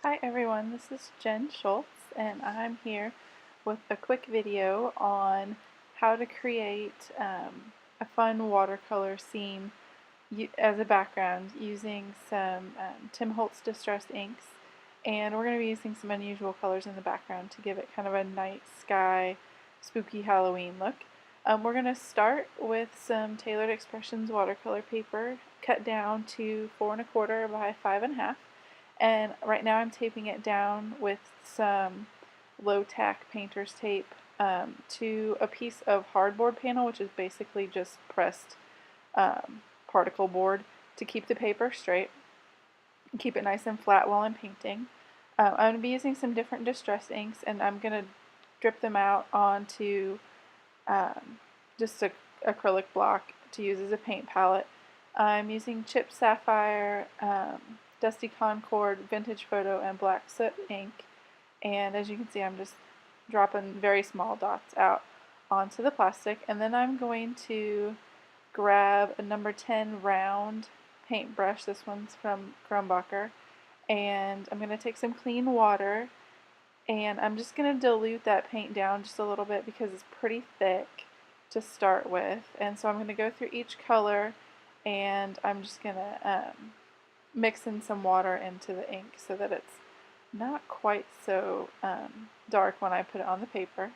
Hi everyone, this is Jen Schultz and I'm here with a quick video on how to create a fun watercolor scene as a background using some Tim Holtz distressed inks, and we're going to be using some unusual colors in the background to give it kind of a night sky spooky Halloween look. We're going to start with some Tailored Expressions watercolor paper cut down to 4 1/4 by 5 1/2. And right now I'm taping it down with some low tack painter's tape to a piece of hardboard panel, which is basically just pressed particle board to keep the paper straight, keep it nice and flat while I'm painting. I'm going to be using some different distress inks, and I'm going to drip them out onto just an acrylic block to use as a paint palette. I'm using chipped Saphire, Dusty Concorde, Vintage Photo, and Black Soot ink, and as you can see I'm just dropping very small dots out onto the plastic, and then I'm going to grab a number 10 round paintbrush. This one's from Grumbacher, and I'm going to take some clean water and I'm just going to dilute that paint down just a little bit because it's pretty thick to start with. And so I'm going to go through each color and I'm just going to mix in some water into the ink so that it's not quite so dark when I put it on the paper.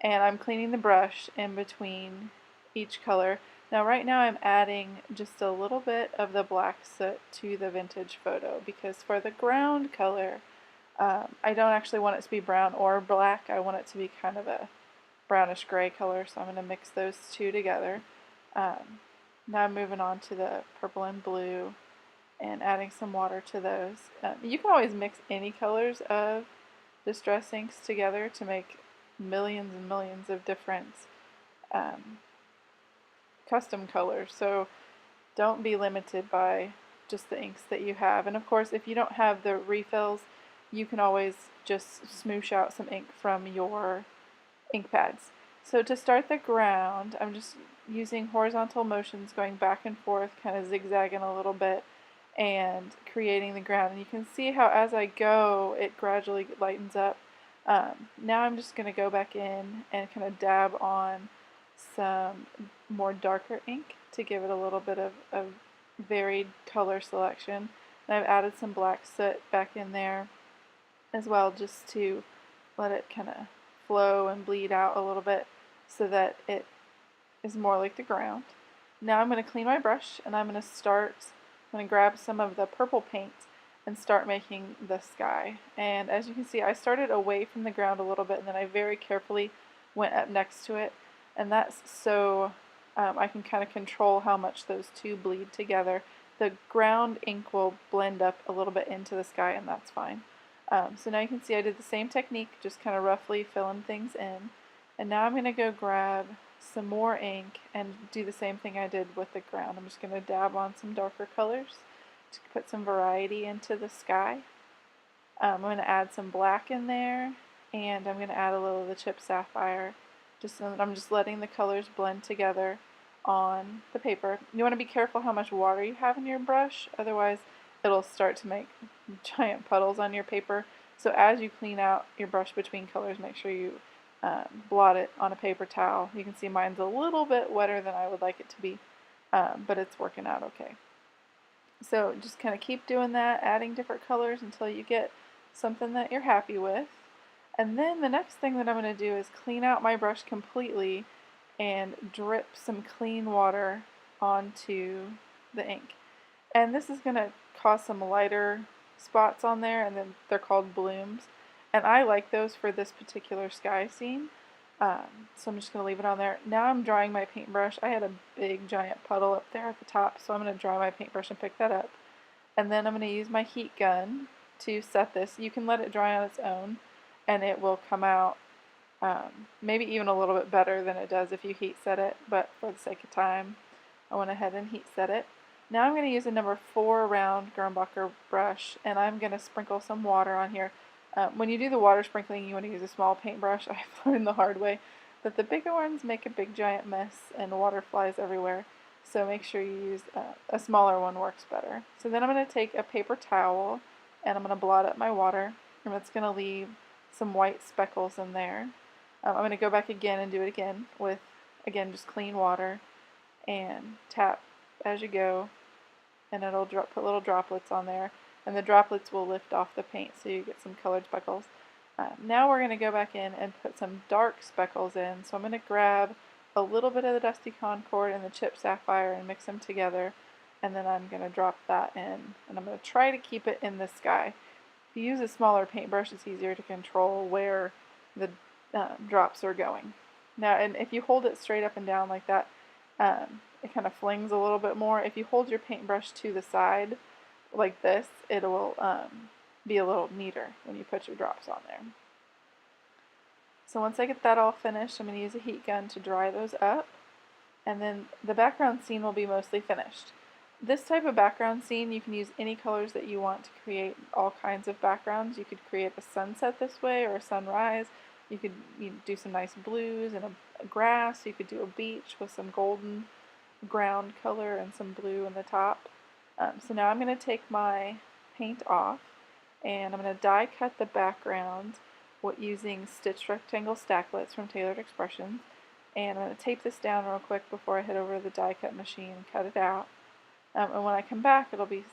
And I'm cleaning the brush in between each color. Now right now I'm adding just a little bit of the black soot to the Vintage Photo because for the ground color I don't actually want it to be brown or black. I want it to be kind of a brownish gray color, so I'm going to mix those two together. Now I'm moving on to the purple and blue and adding some water to those. You can always mix any colors of distress inks together to make millions and millions of different custom colors, so don't be limited by just the inks that you have. And of course, if you don't have the refills, you can always just smoosh out some ink from your ink pads. So to start the ground, I'm just using horizontal motions going back and forth, kind of zigzagging a little bit and creating the ground. And you can see how as I go, it gradually lightens up. Now I'm just going to go back in and kind of dab on some more darker ink to give it a little bit of varied color selection. And I've added some black soot back in there as well, just to let it kind of flow and bleed out a little bit so that it is more like the ground. Now I'm going to clean my brush and I'm going to grab some of the purple paint and start making the sky. And as you can see, I started away from the ground a little bit and then I very carefully went up next to it, and that's so I can kind of control how much those two bleed together. The ground ink will blend up a little bit into the sky, and that's fine. So now you can see I did the same technique, just kind of roughly filling things in. And now I'm going to go grab some more ink and do the same thing I did with the ground. I'm just going to dab on some darker colors to put some variety into the sky. I'm going to add some black in there, and I'm going to add a little of the chipped sapphire. I'm just letting the colors blend together on the paper. You want to be careful how much water you have in your brush, otherwise it'll start to make giant puddles on your paper. So as you clean out your brush between colors, make sure you blot it on a paper towel. You can see mine's a little bit wetter than I would like it to be, but it's working out okay. So just kind of keep doing that, adding different colors until you get something that you're happy with. And then the next thing that I'm going to do is clean out my brush completely and drip some clean water onto the ink. And this is going to cause some lighter spots on there, and then they're called blooms. And I like those for this particular sky scene. So I'm just going to leave it on there. Now I'm drying my paintbrush. I had a big giant puddle up there at the top, so I'm going to dry my paintbrush and pick that up. And then I'm going to use my heat gun to set this. You can let it dry on its own, and it will come out maybe even a little bit better than it does if you heat set it, but for the sake of time, I went ahead and heat set it. Now I'm going to use a number 4 round Grumbacher brush, and I'm going to sprinkle some water on here. When you do the water sprinkling, you want to use a small paintbrush. I've learned the hard way that the bigger ones make a big giant mess and water flies everywhere. So make sure you use a smaller one, works better. So then I'm going to take a paper towel and I'm going to blot up my water, and it's going to leave some white speckles in there. I'm going to go back again and do it again with, again, just clean water, and tap as you go, and it'll put little droplets on there, and the droplets will lift off the paint so you get some colored speckles. Now we're going to go back in and put some dark speckles in, so I'm going to grab a little bit of the dusty Concorde and the chipped Saphire and mix them together, and then I'm going to drop that in, and I'm going to try to keep it in the sky. If you use a smaller paintbrush, it's easier to control where the drops are going. Now, and if you hold it straight up and down like that, it kind of flings a little bit more. If you hold your paintbrush to the side like this, it will be a little neater when you put your drops on there. So once I get that all finished, I'm going to use a heat gun to dry those up, and then the background scene will be mostly finished. This type of background scene, you can use any colors that you want to create all kinds of backgrounds. You could create a sunset this way, or a sunrise. You could do some nice blues and a grass. You could do a beach with some golden ground color and some blue in the top. So now I'm going to take my paint off, and I'm going to die cut the background using stitched rectangle stacklets from Tailored Expressions. And I'm going to tape this down real quick before I head over to the die cut machine and cut it out. And when I come back, it'll be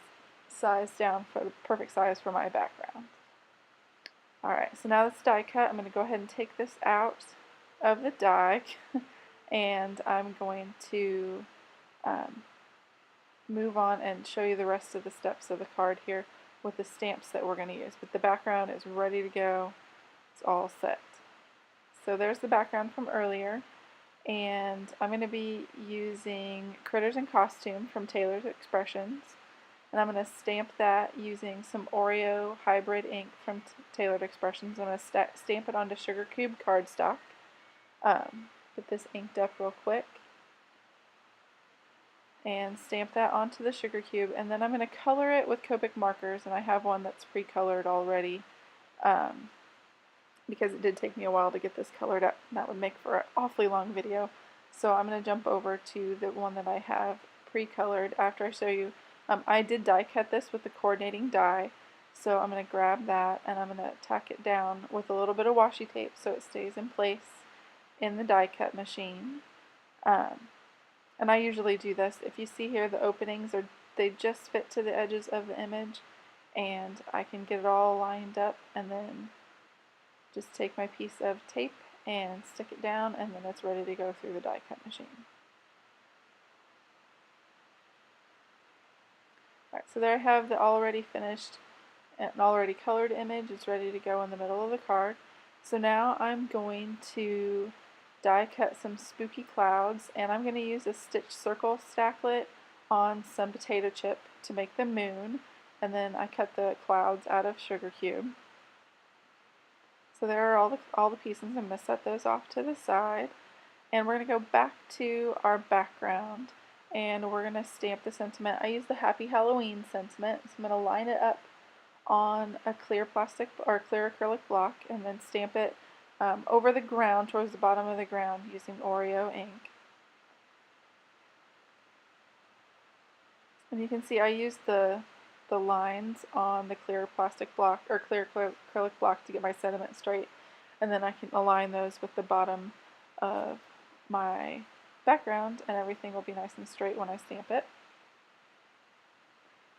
sized down for the perfect size for my background. Alright, so now that's die cut. I'm going to go ahead and take this out of the die, and I'm going to move on and show you the rest of the steps of the card here with the stamps that we're going to use. But the background is ready to go. It's all set. So there's the background from earlier, and I'm going to be using Critters in Costume from Tailored Expressions, and I'm going to stamp that using some Oreo hybrid ink from Tailored Expressions. I'm going to stamp it onto sugar cube cardstock. Get this inked up real quick, and stamp that onto the sugar cube, and then I'm going to color it with Copic markers, and I have one that's pre-colored already, because it did take me a while to get this colored up, and that would make for an awfully long video. So I'm going to jump over to the one that I have pre-colored after I show you. I did die cut this with the coordinating die, so I'm going to grab that and I'm going to tack it down with a little bit of washi tape so it stays in place in the die cut machine. And I usually do this. If you see here, the openings they just fit to the edges of the image, and I can get it all lined up and then just take my piece of tape and stick it down, and then it's ready to go through the die cut machine. Alright, so there I have the already finished and already colored image. It's ready to go in the middle of the card. So now I'm going to die cut some spooky clouds, and I'm going to use a stitch circle stacklet on some potato chip to make the moon, and then I cut the clouds out of sugar cube. So there are all the pieces. I'm going to set those off to the side, and we're going to go back to our background, and we're going to stamp the sentiment. I use the Happy Halloween sentiment, so I'm going to line it up on a clear plastic or clear acrylic block, and then stamp it over the ground, towards the bottom of the ground, using Oreo ink. And you can see I used the lines on the clear plastic block or clear acrylic block to get my sentiment straight, and then I can align those with the bottom of my background, and everything will be nice and straight when I stamp it.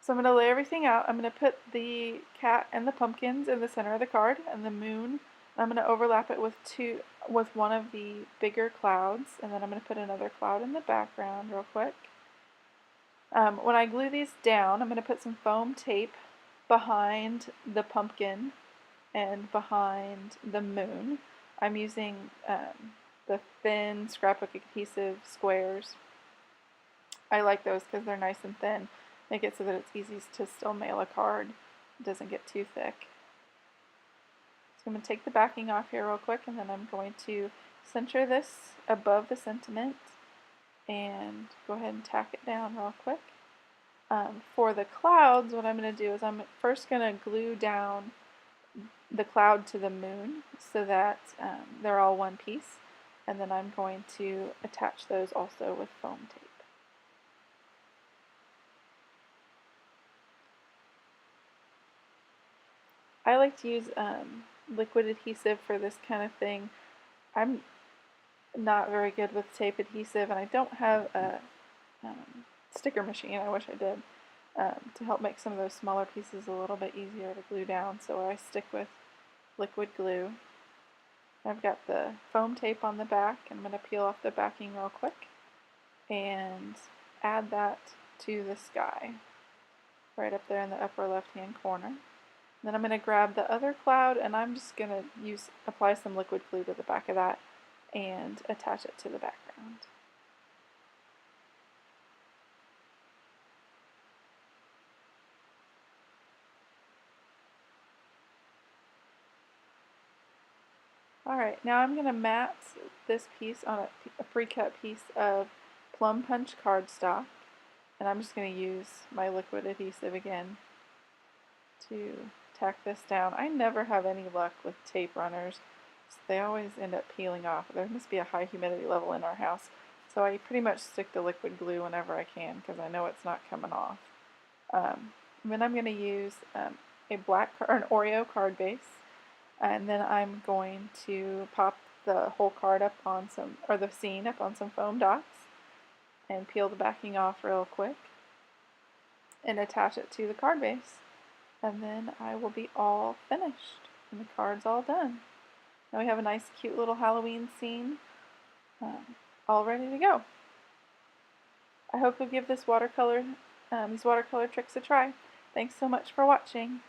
So I'm going to lay everything out. I'm going to put the cat and the pumpkins in the center of the card, and the moon. I'm going to overlap it with one of the bigger clouds, and then I'm going to put another cloud in the background real quick. When I glue these down, I'm going to put some foam tape behind the pumpkin and behind the moon. I'm using the thin scrapbook adhesive squares. I like those because they're nice and thin. Make it so that it's easy to still mail a card. It doesn't get too thick. So I'm going to take the backing off here real quick, and then I'm going to center this above the sentiment and go ahead and tack it down real quick. For the clouds, what I'm going to do is I'm first going to glue down the cloud to the moon so that they're all one piece, and then I'm going to attach those also with foam tape. I like to use liquid adhesive for this kind of thing. I'm not very good with tape adhesive, and I don't have a sticker machine. I wish I did, to help make some of those smaller pieces a little bit easier to glue down. So I stick with liquid glue. I've got the foam tape on the back. I'm going to peel off the backing real quick and add that to the sky right up there in the upper left hand corner. Then I'm going to grab the other cloud, and I'm just going to apply some liquid glue to the back of that and attach it to the background. Alright, now I'm going to mat this piece on a pre-cut piece of Plum Punch cardstock, and I'm just going to use my liquid adhesive again to tack this down. I never have any luck with tape runners, so they always end up peeling off. There must be a high humidity level in our house, so I pretty much stick to liquid glue whenever I can because I know it's not coming off. Then I'm going to use an Oreo card base. And then I'm going to pop the whole card up on the scene up on some foam dots and peel the backing off real quick and attach it to the card base. And then I will be all finished and the card's all done. Now we have a nice cute little Halloween scene all ready to go. I hope you'll give these watercolor tricks a try. Thanks so much for watching.